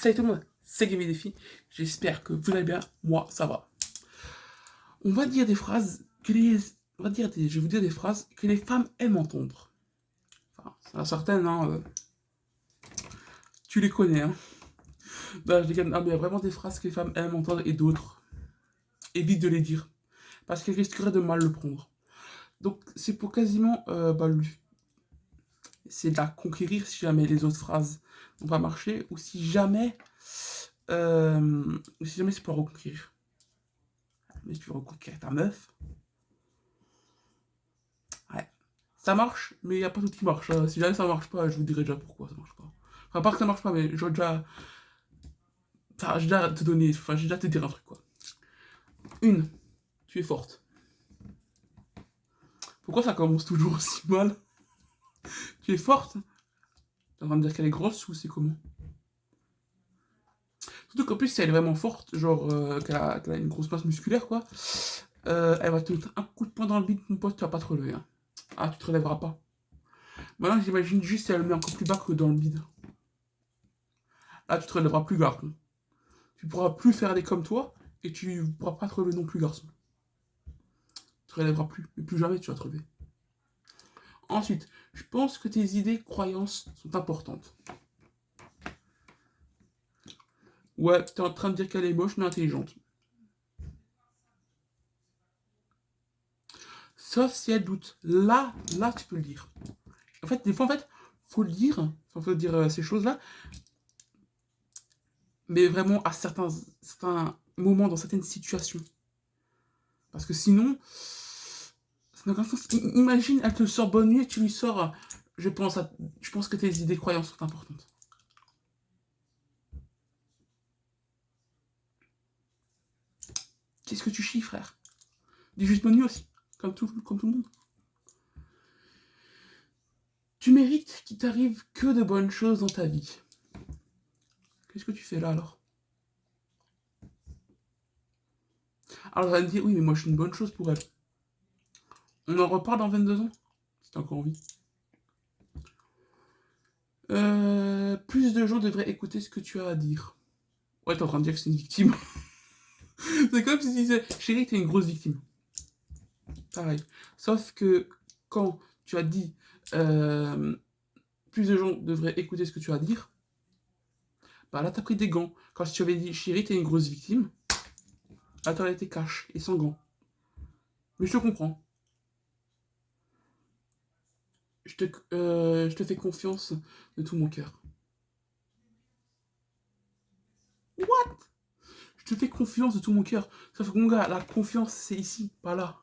Salut tout le monde, c'est Game Défi. J'espère que vous allez bien. Moi, ça va. On va dire des phrases que les... Je vais vous dire des phrases que les femmes aiment entendre. Enfin, il y en a certaines, hein. Tu les connais, hein. Non, je déconne. Ah, mais il y a vraiment des phrases que les femmes aiment entendre et d'autres. Évite de les dire. Parce qu'elles risqueraient de mal le prendre. Donc, c'est pour quasiment c'est de la conquérir si jamais les autres phrases n'ont pas marché ou si jamais c'est pour la reconquérir. Mais tu veux reconquérir ta meuf, ouais, ça marche, mais il n'y a pas tout qui marche. Si jamais ça marche pas, je vous dirai déjà pourquoi ça marche pas. Enfin, pas que ça marche pas, mais j'ai déjà. Enfin, j'ai déjà te donner. Enfin, j'ai déjà te dire un truc, quoi. Une, tu es forte. Pourquoi ça commence toujours aussi mal? Tu es forte? T'es en train de dire qu'elle est grosse ou c'est comment? Surtout qu'en plus, si elle est vraiment forte, genre qu'elle a une grosse masse musculaire, quoi, elle va te mettre un coup de poing dans le bide, mon pote, tu vas pas te relever. Hein. Ah, tu te relèveras pas. Maintenant, j'imagine juste si elle le met encore plus bas que dans le bide. Là, tu te relèveras plus, garçon. Tu pourras plus faire des comme toi, et tu pourras pas te relever non plus, garçon. Tu te relèveras plus, mais plus jamais tu vas te relever. Ensuite, je pense que tes idées, croyances sont importantes. Ouais, t'es en train de dire qu'elle est moche mais intelligente. Sauf si elle doute. Là, tu peux le dire. En fait, des fois, faut le dire. Enfin, faut dire ces choses-là. Mais vraiment à certains moments, dans certaines situations. Parce que sinon, ça n'a aucun sens. Imagine, elle te sort bonne nuit et tu lui sors. Je pense que tes idées, croyances sont importantes. Qu'est-ce que tu chies, frère? Dis juste bonne nuit aussi, comme tout le monde. Tu mérites qu'il t'arrive que de bonnes choses dans ta vie. Qu'est-ce que tu fais là alors? Alors, elle va me dire, oui, mais moi je suis une bonne chose pour elle. On en reparle dans 22 ans? Si t'as encore envie. Plus de gens devraient écouter ce que tu as à dire. Ouais, t'es en train de dire que c'est une victime. C'est comme si tu disais, chérie, t'es une grosse victime. Pareil. Sauf que quand tu as dit, plus de gens devraient écouter ce que tu as à dire, bah là t'as pris des gants. Quand tu avais dit, chérie, t'es une grosse victime, là t'aurais été cash et sans gants. Mais je te comprends. Je te fais confiance de tout mon cœur. What? Je te fais confiance de tout mon cœur. Sauf que mon gars, la confiance, c'est ici, pas là.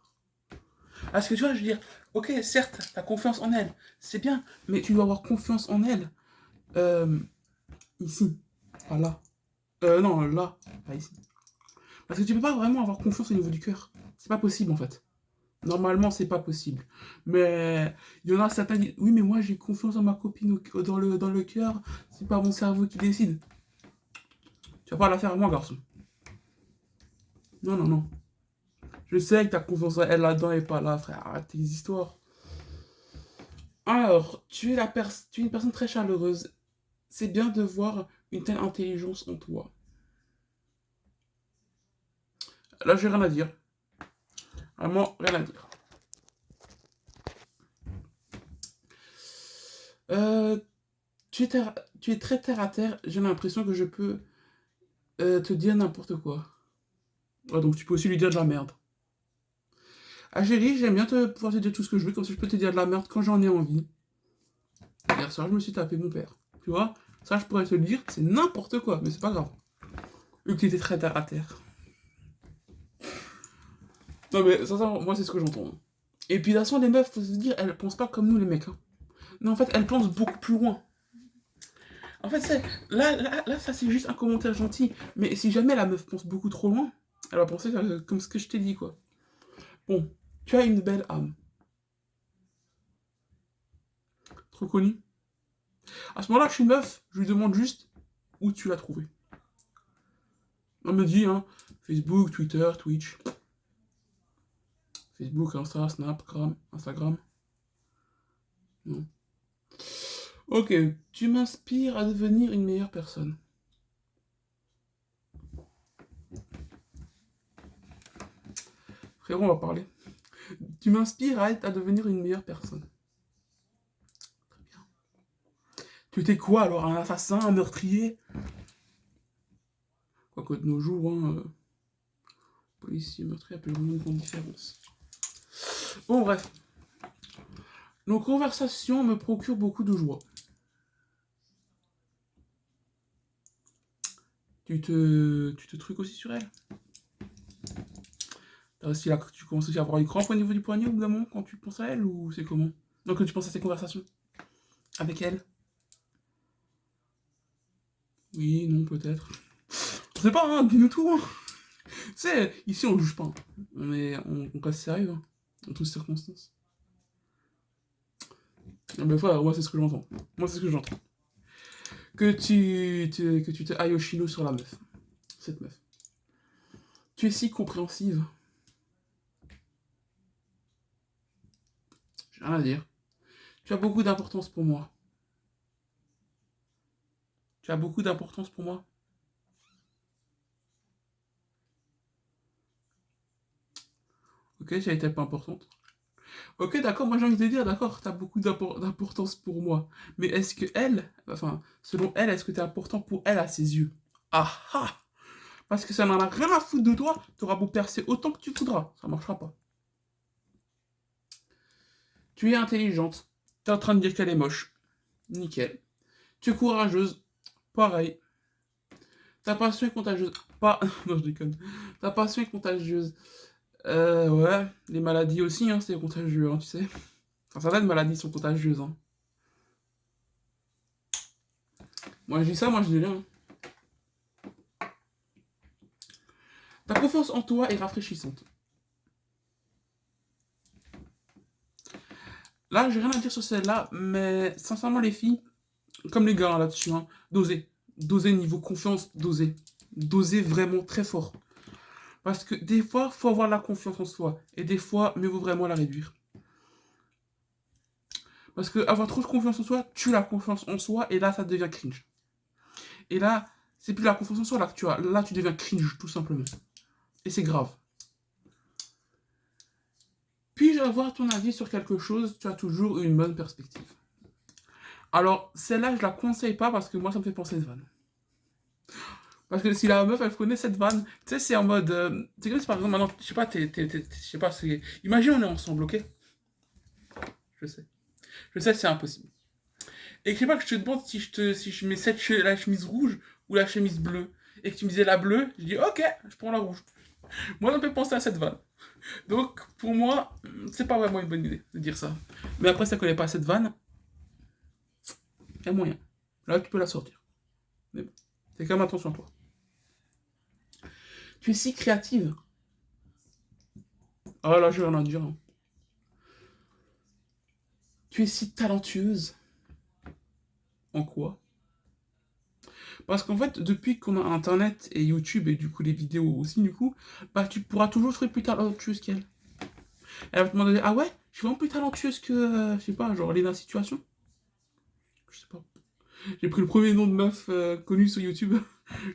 Parce que tu vois, je veux dire, ok, certes, t'as confiance en elle, c'est bien, mais tu dois avoir confiance en elle. Ici, pas là. Non, là, pas ici. Parce que tu peux pas vraiment avoir confiance au niveau du cœur. C'est pas possible en fait. Normalement, c'est pas possible. Mais il y en a certains qui disent, oui, mais moi j'ai confiance en ma copine dans le cœur, c'est pas mon cerveau qui décide. Tu vas pas la faire à moi, garçon. Non, non, non. Je sais que t'as confiance en elle là-dedans et pas là, frère. Arrête tes histoires. Alors, tu es une personne très chaleureuse. C'est bien de voir une telle intelligence en toi. Là, j'ai rien à dire. Vraiment, rien à dire. Euh, tu es très terre à terre. J'ai l'impression que je peux te dire n'importe quoi. Ouais, donc tu peux aussi lui dire de la merde. Ah chérie, j'aime bien pouvoir te dire tout ce que je veux, comme ça je peux te dire de la merde quand j'en ai envie. Hier soir, je me suis tapé mon père. Tu vois, ça je pourrais te le dire, c'est n'importe quoi, mais c'est pas grave. Vu que tu étais très terre à terre. Non mais ça, moi c'est ce que j'entends. Et puis de toute façon, les meufs, faut se dire, elles pensent pas comme nous les mecs. Hein. Non, en fait, elles pensent beaucoup plus loin. En fait, là, ça c'est juste un commentaire gentil. Mais si jamais la meuf pense beaucoup trop loin, elle va penser comme ce que je t'ai dit, quoi. Bon, tu as une belle âme. Trop connue. À ce moment-là, je suis une meuf, je lui demande juste où tu l'as trouvé. On me dit, hein, Facebook, Twitter, Twitch. Facebook, Insta, Instagram. Non. Ok, tu m'inspires à devenir une meilleure personne. Frérot, on va parler. Tu m'inspires à devenir une meilleure personne. Très bien. Tu étais quoi alors? Un assassin, un meurtrier? Quoique de nos jours, hein, policier, meurtrier, il n'y a plus vraiment de grande différence. Bon, bref. Nos conversations me procurent beaucoup de joie. Tu te trucs aussi sur elle? Tu commences aussi à avoir une crampe au niveau du poignet au bout d'un moment quand tu penses à elle, ou c'est comment? Donc quand tu penses à ces conversations avec elle? Oui, non, peut-être. Je sais pas, hein, dis-nous tout. Hein. Tu sais, ici on juge pas. Hein. On reste sérieux, hein, en toutes circonstances. Ah ben voilà, moi c'est ce que j'entends. Moi c'est ce que j'entends. Que tu te ailles au chino sur la meuf. Cette meuf. Tu es si compréhensive. J'ai rien à dire. Tu as beaucoup d'importance pour moi. Tu as beaucoup d'importance pour moi. Ok, ça a été pas importante. Ok, d'accord, moi j'ai envie de te dire, d'accord, t'as beaucoup d'importance pour moi. Mais est-ce que elle, enfin, selon elle, est-ce que t'es important pour elle à ses yeux? Ah ah! Parce que ça n'en a rien à foutre de toi, t'auras beau percer autant que tu voudras, ça marchera pas. Tu es intelligente, t'es en train de dire qu'elle est moche. Nickel. Tu es courageuse, pareil. Ta passion est contagieuse. Pas. Non, je déconne. Ta passion est contagieuse. Ouais, les maladies aussi, hein, c'est contagieux, hein, tu sais. Enfin, certaines maladies sont contagieuses, hein. Moi, je dis ça, moi, je dis rien. Ta confiance en toi est rafraîchissante. Là, j'ai rien à dire sur celle-là, mais sincèrement, les filles, comme les gars là-dessus, hein, dosez. Dosez niveau confiance, dosez. Dosez vraiment très fort. Parce que des fois, il faut avoir la confiance en soi. Et des fois, mieux vaut vraiment la réduire. Parce que avoir trop de confiance en soi, tue la confiance en soi, et là, ça devient cringe. Et là, c'est plus la confiance en soi là que tu as. Là, tu deviens cringe, tout simplement. Et c'est grave. Puis-je avoir ton avis sur quelque chose? Tu as toujours une bonne perspective. Alors, celle-là, je la conseille pas parce que moi, ça me fait penser à cette vanne. Parce que si la meuf, elle connaît cette vanne, tu sais, c'est en mode. C'est comme si par exemple, maintenant, je sais pas, je sais pas, c'est. Imagine, on est ensemble, ok? Je sais. Je sais, c'est impossible. Et que je sais pas, que je te demande si je mets la chemise rouge ou la chemise bleue. Et que tu me disais la bleue, je dis ok, je prends la rouge. Moi, ça me fait penser à cette vanne. Donc, pour moi, c'est pas vraiment une bonne idée de dire ça. Mais après, si ça connaît pas cette vanne, il y a moyen. Là, tu peux la sortir. Mais bon, fais quand même attention à toi. Tu es si créative. Ah là, je vais rien à dire. Hein. Tu es si talentueuse. En quoi? Parce qu'en fait, depuis qu'on a Internet et YouTube et du coup les vidéos aussi, du coup, bah tu pourras toujours trouver plus talentueuse qu'elle. Elle va te demander, ah ouais, je suis vraiment plus talentueuse que, je sais pas, genre Lena Situation. Je sais pas. J'ai pris le premier nom de meuf connu sur YouTube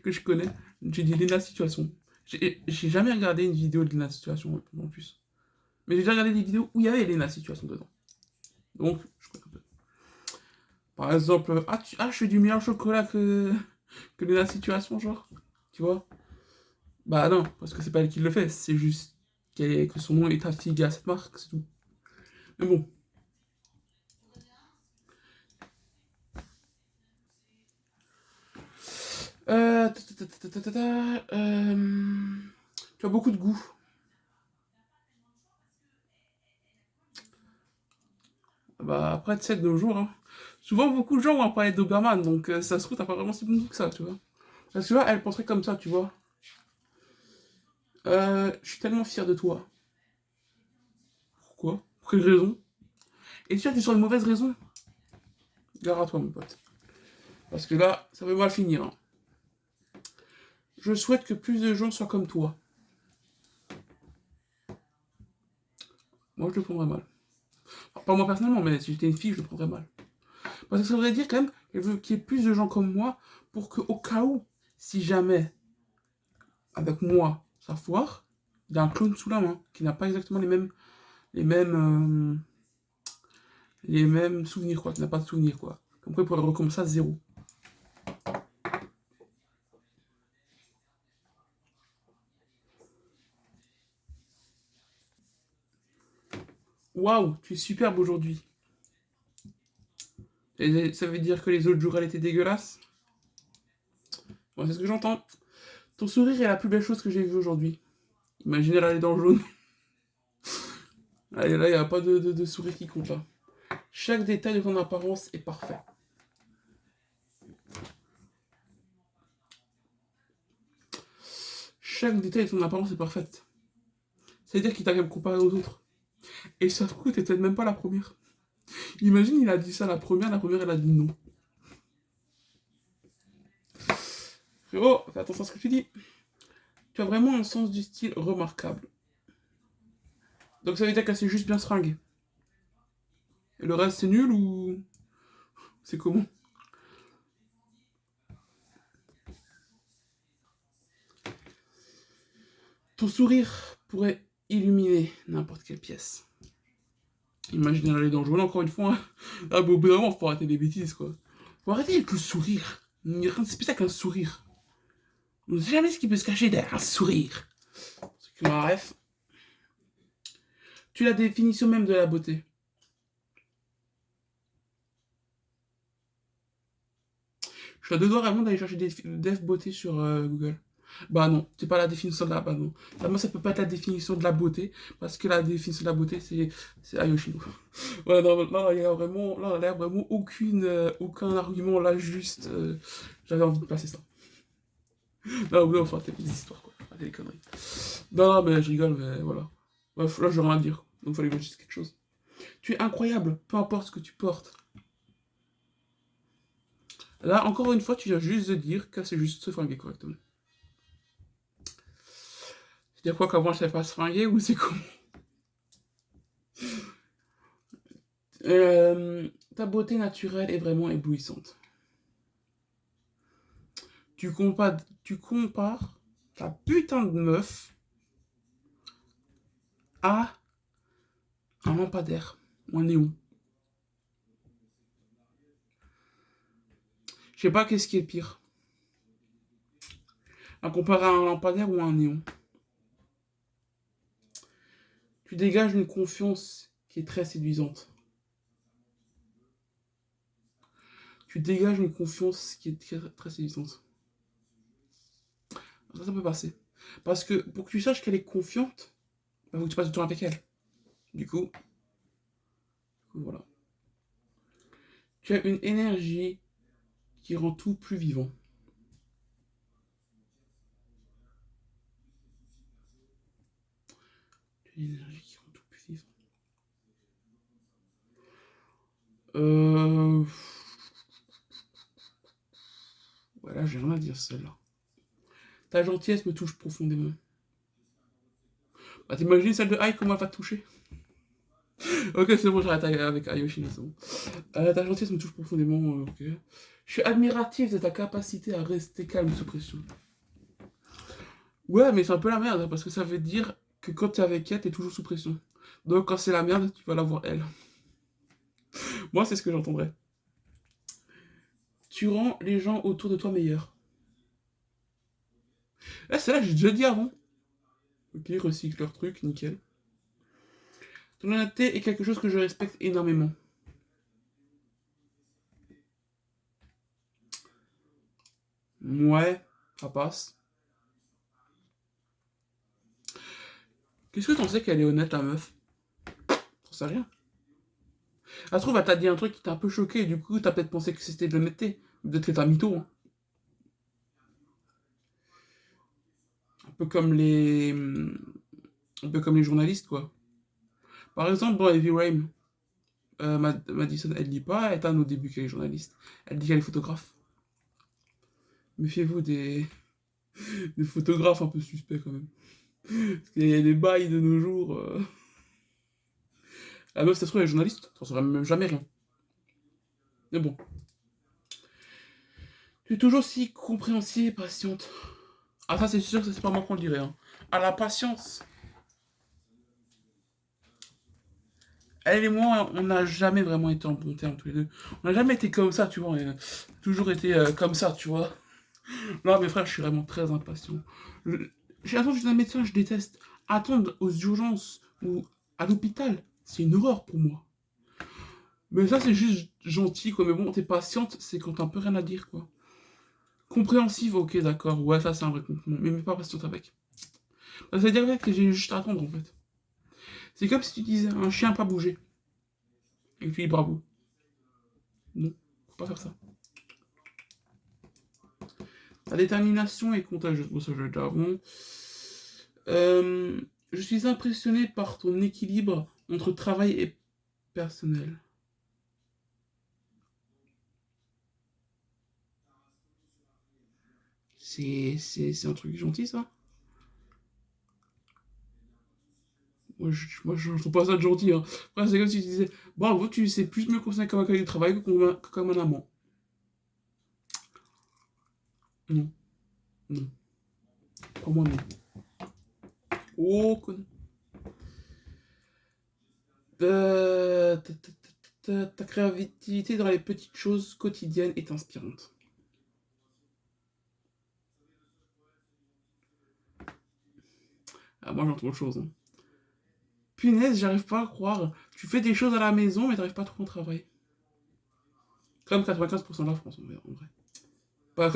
que je connais. J'ai dit Lena Situation. J'ai jamais regardé une vidéo de Lena Situation en plus. Mais j'ai déjà regardé des vidéos où il y avait Lena Situation dedans. Donc, je connais un peu. Par exemple, je fais du meilleur chocolat que Lena Situation, genre. Tu vois? Bah non, parce que c'est pas elle qui le fait, c'est juste que son nom est affilié à cette marque, c'est tout. Mais bon. Tu as beaucoup de goût. Bah après, tu sais, de nos jours, hein, souvent beaucoup de gens vont parler d'Oberman, donc ça se trouve, t'as pas vraiment si bon goût que ça, tu vois. Parce que tu vois, elle penserait comme ça, tu vois. Je suis tellement fier de toi. Pourquoi? Pour quelle raison? Et tu vois, t'es sur une mauvaise raison? Gare à toi, mon pote. Parce que là, ça va mal finir. Hein. Je souhaite que plus de gens soient comme toi. Moi, je le prendrais mal. Enfin, pas moi personnellement, mais si j'étais une fille, je le prendrais mal. Parce que ça voudrait dire quand même qu'elle veut qu'il y ait plus de gens comme moi pour que, au cas où, si jamais, avec moi, ça foire, Il a un clone sous la main, qui n'a pas exactement les mêmes, les mêmes souvenirs, quoi, qui n'a pas de souvenirs, quoi. Comme quoi, il pourrait recommencer à zéro. Waouh, tu es superbe aujourd'hui. Et ça veut dire que les autres jours, elle était dégueulasse? Bon, c'est ce que j'entends. Ton sourire est la plus belle chose que j'ai vue aujourd'hui. Imaginez là, les dents jaunes. Allez, là, il n'y a pas de sourire qui compte, là. Chaque détail de ton apparence est parfait. Chaque détail de ton apparence est parfaite. C'est-à-dire qu'il t'a quand même comparé aux autres. Et ça se trouve, t'es peut-être même pas la première. Imagine, il a dit ça à la première elle a dit non. Frérot, fais attention à ce que tu dis. Tu as vraiment un sens du style remarquable. Donc ça veut dire qu'elle sait juste bien se fringuer. Et le reste, c'est nul ou... C'est comment? Ton sourire pourrait illuminer n'importe quelle pièce. Imaginez aller dans le journal encore une fois. Hein. Ah, mais au bout d'un moment, faut arrêter les bêtises, quoi. Faut arrêter avec le sourire. Il n'y a rien de spécial qu'un sourire. On ne sait jamais ce qui peut se cacher derrière un sourire. C'est que ref. Tu es la définition même de la beauté. Je suis à deux doigts vraiment d'aller chercher des def beauté sur Google. Bah non, c'est pas la définition de la... Bah non. Bah, moi, ça peut pas être la définition de la beauté, parce que la définition de la beauté, c'est Ayoshino. Ouais, non, là, il y a vraiment... Là, il n'y a vraiment aucun argument là, juste... j'avais envie de placer ça. Non, non, enfin, t'es des histoires, quoi. Pas des conneries. Non, non, mais je rigole, mais voilà. Bref, là, j'ai rien à dire. Donc, il fallait que je dise quelque chose. Tu es incroyable, peu importe ce que tu portes. Là, encore une fois, tu viens juste de dire que c'est juste se fringuer correctement. C'est-à-dire quoi, qu'avant, je savais pas se fringuer, ou c'est comment? Ta beauté naturelle est vraiment éblouissante. Tu compares ta putain de meuf à un lampadaire ou un néon. Je sais pas qu'est-ce qui est le pire. À comparer à un lampadaire ou à un néon. Tu dégages une confiance qui est très séduisante. Tu dégages une confiance qui est très, très séduisante. Ça peut passer. Parce que pour que tu saches qu'elle est confiante, il faut que tu passes du temps avec elle. Du coup, voilà. Tu as une énergie qui rend tout plus vivant. Tu as une énergie qui rend tout plus vivant. Voilà, j'ai rien à dire celle-là. Ta gentillesse me touche profondément. Bah t'imagines celle de Ai, comment elle va te toucher? Ok, c'est bon, j'arrête avec Ayoshino, c'est bon. Ta gentillesse me touche profondément, ok. Je suis admiratif de ta capacité à rester calme sous pression. Ouais, mais c'est un peu la merde, hein, parce que ça veut dire que quand t'es avec elle, t'es toujours sous pression. Donc quand c'est la merde, tu vas la voir elle. Moi, c'est ce que j'entendrais. Tu rends les gens autour de toi meilleurs. Eh, celle-là, j'ai déjà dit avant. Ok, recycle leur truc, nickel. Ton honnêteté est quelque chose que je respecte énormément. Ouais, ça passe. Qu'est-ce que t'en sais qu'elle est honnête, la meuf? T'en sais rien. Ça se trouve, elle t'a dit un truc qui t'a un peu choqué, et du coup, t'as peut-être pensé que c'était de l'honnêteté. Peut-être que t'as mytho. Hein. Un peu comme les. Un peu comme les journalistes, quoi. Par exemple, dans Heavy Rain, Madison, elle dit pas Ethan au début qu'elle est journaliste. Elle dit qu'elle est photographe. Méfiez-vous des photographes un peu suspects, quand même. Parce qu'il y a des bails de nos jours. La meuf, ça se trouve, elle est journaliste. Ça saurait même jamais rien. Mais bon. Tu es toujours si compréhensive et patiente. Ah, ça, c'est sûr, ça, c'est pas moi qu'on le dirait. Hein. Ah, la patience. Elle et moi, on n'a jamais vraiment été en bon terme tous les deux. On n'a jamais été comme ça, tu vois. On a toujours été comme ça, tu vois. Là, mes frères, je suis vraiment très impatient. J'ai attendu chez un médecin, je déteste. Attendre aux urgences ou à l'hôpital, c'est une horreur pour moi. Mais ça, c'est juste gentil, quoi. Mais bon, t'es patiente, c'est quand t'as un peu rien à dire, quoi. Compréhensive, ok, d'accord. Ouais, ça, c'est un vrai compliment. Mais pas patiente avec. Ça veut dire que j'ai juste à attendre, en fait. C'est comme si tu disais un chien pas bouger. Et que tu dis bravo. Non, faut pas faire ça. La détermination est contagieuse. Bon, ça, je l'ai déjà avant. Euh, je suis impressionné par ton équilibre entre travail et personnel. C'est un truc gentil, ça. Moi, je trouve pas ça de gentil. Hein. Après, c'est comme si tu disais, bravo, tu sais plus me conseiller comme un collègue de travail que comme un amant. Non, non. Pour moi, non. Oh, con. Ta créativité dans les petites choses quotidiennes est inspirante. Ah, moi, j'entends autre chose. Hein. Punaise, j'arrive pas à croire. Tu fais des choses à la maison, mais t'arrives pas à trouver un travail. Comme 95% de la France, en vrai.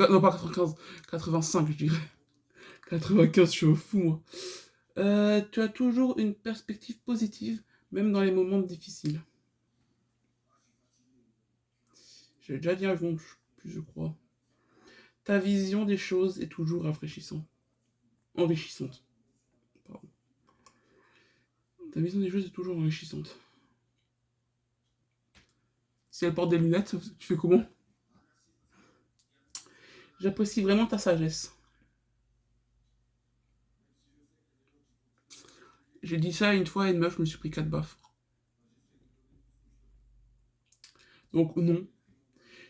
Non, pas 95, 85, je dirais. 95, je suis fou, moi. Tu as toujours une perspective positive, même dans les moments difficiles. J'ai déjà dit avant, plus je crois. Ta vision des choses est toujours rafraîchissante. Enrichissante. Pardon. Ta vision des choses est toujours enrichissante. Si elle porte des lunettes, tu fais comment? J'apprécie vraiment ta sagesse. J'ai dit ça une fois à une meuf, je me suis pris 4 baffes. Donc non.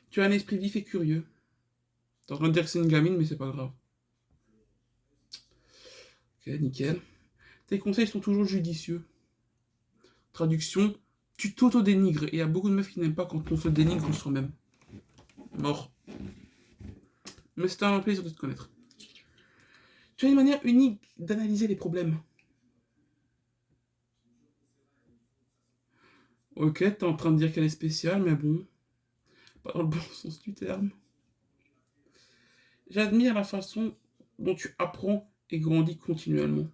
Tu as un esprit vif et curieux. T'es en train de dire que c'est une gamine, mais c'est pas grave. Ok, nickel. Tes conseils sont toujours judicieux. Traduction, tu t'auto-dénigres. Et il y a beaucoup de meufs qui n'aiment pas quand on se dénigre soi-même. Mort. Mais c'était un plaisir de te connaître. Tu as une manière unique d'analyser les problèmes. Ok, t'es en train de dire qu'elle est spéciale, mais bon, pas dans le bon sens du terme. J'admire la façon dont tu apprends et grandis continuellement.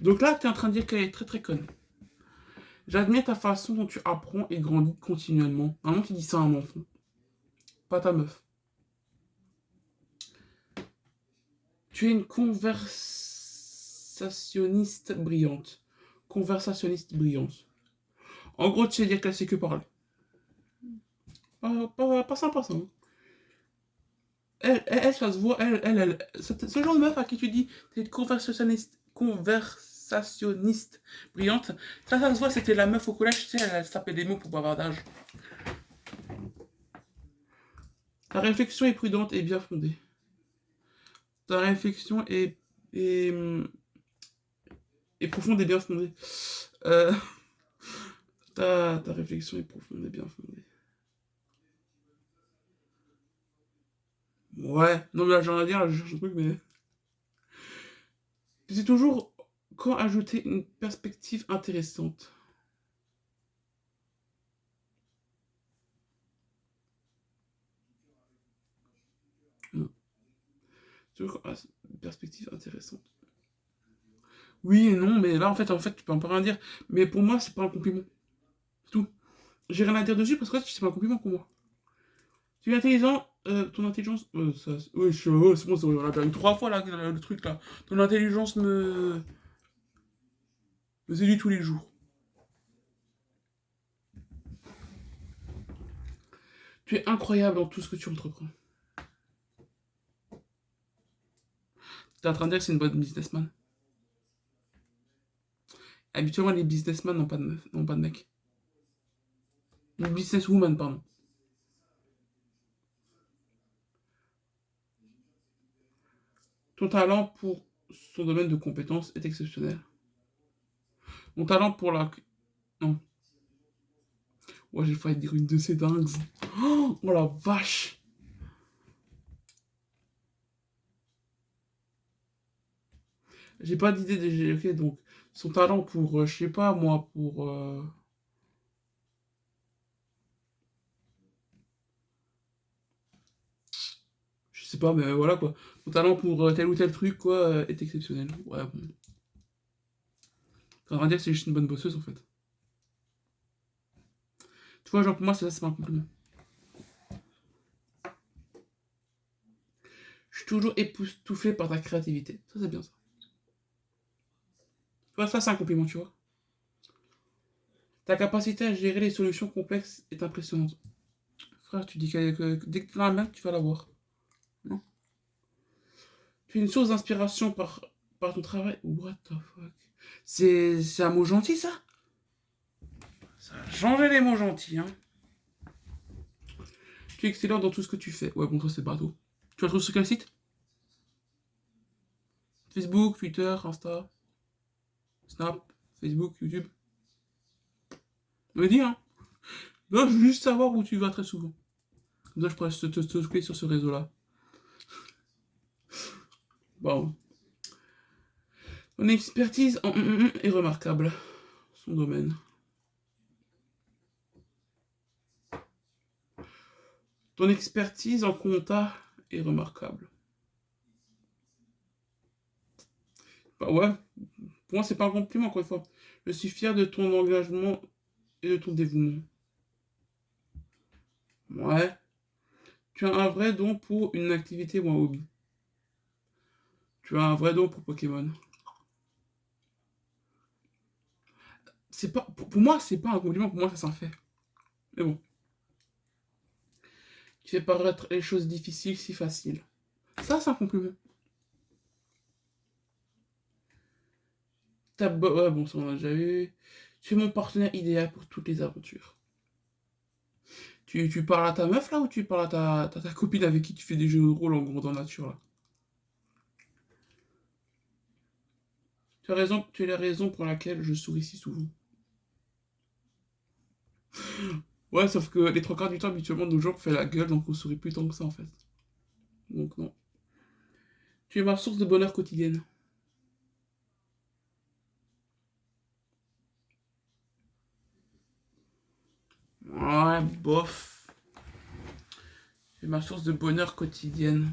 Donc là, t'es en train de dire qu'elle est très très conne. J'admire ta façon dont tu apprends et grandis continuellement. Normalement, tu dis ça à un enfant, pas ta meuf. Tu es une conversationniste brillante. Conversationniste brillante. En gros, tu sais dire qu'elle sait que parler. Pas sympa ça. Hein. Ça se voit, ce genre de meuf à qui tu dis, t'es conversationniste brillante, ça se voit, c'était la meuf au collège, tu sais, elle se tapait des mots pour bavardage. Ta réflexion est prudente et bien fondée. Ta réflexion est, est profonde et bien fondée. Euh, ta réflexion est profonde et bien fondée. Ouais, non mais là j'ai rien à dire, là, je cherche un truc, mais... Tu sais toujours quand ajouter une perspective intéressante. Non. Toujours une perspective intéressante. Oui et non, mais là en fait, tu peux un peu rien dire. Mais pour moi, c'est pas un compliment. C'est tout. J'ai rien à dire dessus parce que c'est pas un compliment pour moi. Tu es intelligent, ton intelligence. Oui, c'est bon, on l'a déjà eu 3 fois là, le truc là. Ton intelligence me séduit tous les jours. Tu es incroyable dans tout ce que tu entreprends. T'es en train de dire que c'est une bonne businessman. Habituellement, les businessmen n'ont pas de meuf, n'ont pas de mec. Une businesswoman, pardon. Ton talent pour son domaine de compétences est exceptionnel. Mon talent pour la... Non. Ouais, j'ai failli dire une de ces dingues. Oh la vache. J'ai pas d'idée de... Ok, donc, son talent pour, je sais pas, moi, pour... je sais pas, mais voilà, quoi. Son talent pour tel ou tel truc, quoi, est exceptionnel. Ouais, bon. Ça veut dire que c'est juste une bonne bosseuse, en fait. Tu vois, genre, pour moi, c'est pas un compliment. Je suis toujours époustouflé par ta créativité. Ça, c'est bien, ça. Tu vois, ça, c'est un compliment, tu vois. Ta capacité à gérer les solutions complexes est impressionnante. Frère, tu dis que dès que tu as la main, tu vas l'avoir. Non. Tu es une source d'inspiration par ton travail. What the fuck? C'est un mot gentil, ça? Ça a changé les mots gentils, hein. Tu es excellent dans tout ce que tu fais. Ouais, bon, ça, c'est bateau. Tu la trouves sur quel site? Facebook, Twitter, Insta, Snap, Facebook, YouTube. Me dis, hein. Non, je veux juste savoir où tu vas très souvent. Comme ça, je pourrais te trouver sur ce réseau-là. Bon. Ton expertise en est remarquable. Son domaine. Ton expertise en compta est remarquable. Bah ouais, pour moi, c'est pas un compliment, encore une fois. Je suis fier de ton engagement et de ton dévouement. Ouais. Tu as un vrai don pour une activité ou un hobby. Tu as un vrai don pour Pokémon. C'est pas, pour moi, c'est pas un compliment, pour moi, ça s'en fait. Mais bon. Tu fais paraître les choses difficiles si faciles. Ça, c'est un compliment. Ouais, bon, ça, on a déjà vu. Tu es mon partenaire idéal pour toutes les aventures. Tu parles à ta meuf, là, ou tu parles à ta copine avec qui tu fais des jeux de rôle en grandeur nature, là? Tu as raison, tu es la raison pour laquelle je souris si souvent. Ouais, sauf que les trois quarts du temps, habituellement, nos gens font la gueule, donc on sourit plus tant que ça, en fait. Donc, non. Tu es ma source de bonheur quotidienne. Ouais, bof. Tu es ma source de bonheur quotidienne.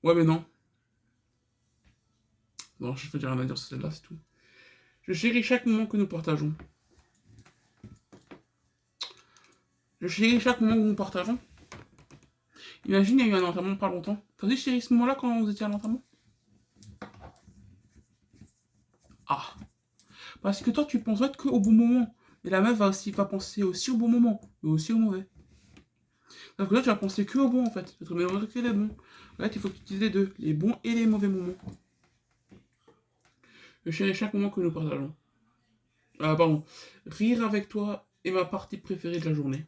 Ouais, mais non. Non, je fais rien à dire sur celle-là, c'est tout. Je chéris chaque moment que nous partageons. Je chéris chaque moment que nous partageons. Imagine, il y a eu un enterrement pas longtemps. T'as dit chéri ce moment-là quand vous étiez à l'enterrement? Ah. Parce que toi, tu penses être qu'au bon moment. Et la meuf va penser aussi au bon moment, mais aussi au mauvais. Parce que là, tu vas penser que au bon, en fait. Tu vas te mémorer que les bons. En fait, il faut que tu utilises les deux, les bons et les mauvais moments. Je chéris chaque moment que nous partageons. Ah, pardon. Rire avec toi est ma partie préférée de la journée.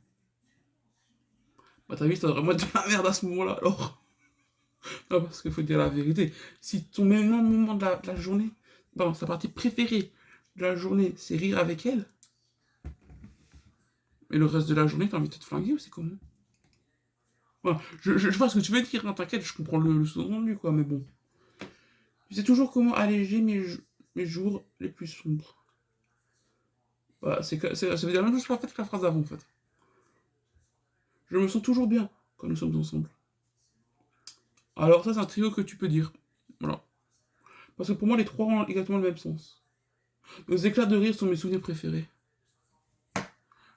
Bah, t'as vu, ça devrait vraiment être de la merde à ce moment-là, alors. Non, parce qu'il faut dire la vérité. Si ton meilleur moment de la journée, pardon, sa partie préférée de la journée, c'est rire avec elle, et le reste de la journée, t'as envie de te flinguer ou c'est comment? Voilà, je vois ce que tu veux dire, hein, t'inquiète, je comprends le sous-entendu, quoi, mais bon. Tu sais toujours comment alléger mes jours les plus sombres. Bah, ça veut dire la même chose que la phrase d'avant, en fait. Je me sens toujours bien quand nous sommes ensemble. Alors ça, c'est un trio que tu peux dire. Voilà. Parce que pour moi, les trois ont exactement le même sens. Nos éclats de rire sont mes souvenirs préférés.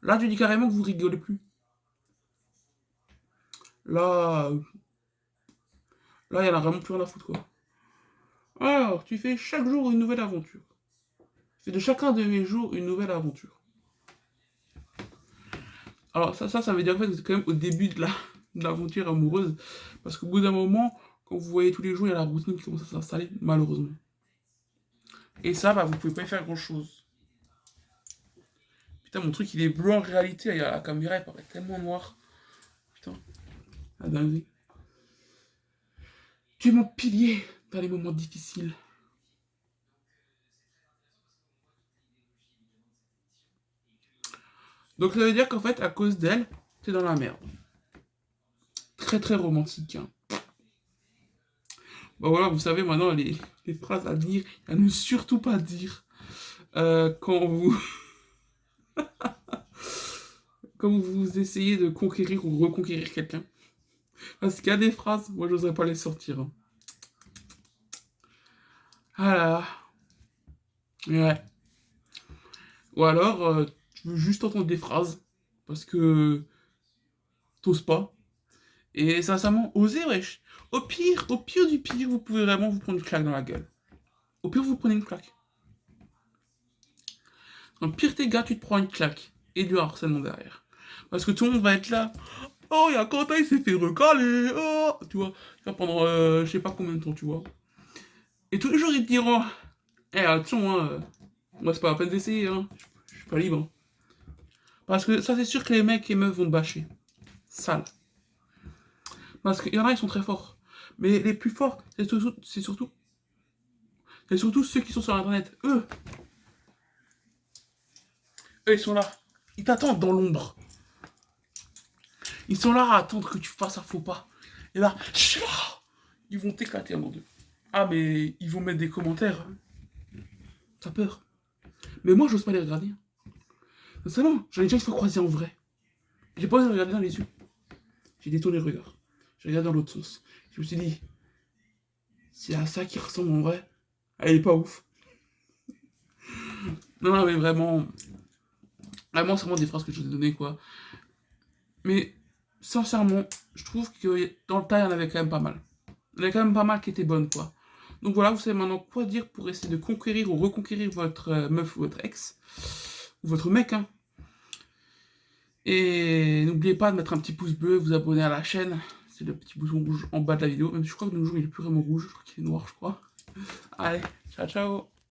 Là, tu dis carrément que vous rigolez plus. Là, là, il y en a vraiment plus rien à foutre, quoi. Alors, tu fais chaque jour une nouvelle aventure. Tu fais de chacun de mes jours une nouvelle aventure. Alors, ça veut dire en fait que c'est quand même au début de l'aventure amoureuse. Parce qu'au bout d'un moment, quand vous voyez tous les jours, il y a la routine qui commence à s'installer, malheureusement. Et ça, bah, vous pouvez pas y faire grand chose. Putain, mon truc, il est bleu en réalité. La caméra, elle paraît tellement noire. Putain, la dinguerie. Tu es mon pilier. dans les moments difficiles. Donc ça veut dire qu'en fait, à cause d'elle, t'es dans la merde. Très très romantique. Hein. Bon voilà, vous savez maintenant les phrases à dire, à ne surtout pas dire quand vous quand vous essayez de conquérir ou reconquérir quelqu'un. Parce qu'il y a des phrases, moi j'oserais pas les sortir. Hein. Ah là, ouais. Ou alors, tu veux juste entendre des phrases, parce que t'oses pas. Et sincèrement, osez, wesh. Au pire du pire, vous pouvez vraiment vous prendre une claque dans la gueule. Au pire, vous prenez une claque. Dans le pire des gars, tu te prends une claque. Et du harcèlement derrière. Parce que tout le monde va être là. Oh, il y a Quentin, il s'est fait recaler. Oh, tu vois pendant je sais pas combien de temps, tu vois. Et tous les jours, ils te diront, eh, attention, hein, moi, c'est pas la peine d'essayer, hein. Je suis pas libre. Hein. Parce que ça, c'est sûr que les mecs et meufs vont te bâcher. Sale. Parce qu'il y en a, ils sont très forts. Mais les plus forts, c'est surtout ceux qui sont sur Internet. Eux, ils sont là. Ils t'attendent dans l'ombre. Ils sont là à attendre que tu fasses un faux pas. Et là, ils vont t'éclater en deux. Ah, mais ils vont mettre des commentaires. T'as peur. Mais moi, j'ose pas les regarder. C'est bon, j'en ai déjà une fois croisé en vrai. J'ai pas osé les regarder dans les yeux. J'ai détourné le regard. J'ai regardé dans l'autre sens. Je me suis dit, c'est à ça qui ressemble en vrai. Elle est pas ouf. Non, non, mais vraiment. Vraiment, c'est vraiment des phrases que je vous ai données, quoi. Mais, sincèrement, je trouve que dans le tas, il y en avait quand même pas mal. Il y en avait quand même pas mal qui étaient bonnes, quoi. Donc voilà, vous savez maintenant quoi dire pour essayer de conquérir ou reconquérir votre meuf ou votre ex. Ou votre mec, hein. Et n'oubliez pas de mettre un petit pouce bleu, vous abonner à la chaîne. C'est le petit bouton rouge en bas de la vidéo. Même si je crois que de nos jours il est plus vraiment rouge, je crois qu'il est noir, je crois. Allez, ciao ciao.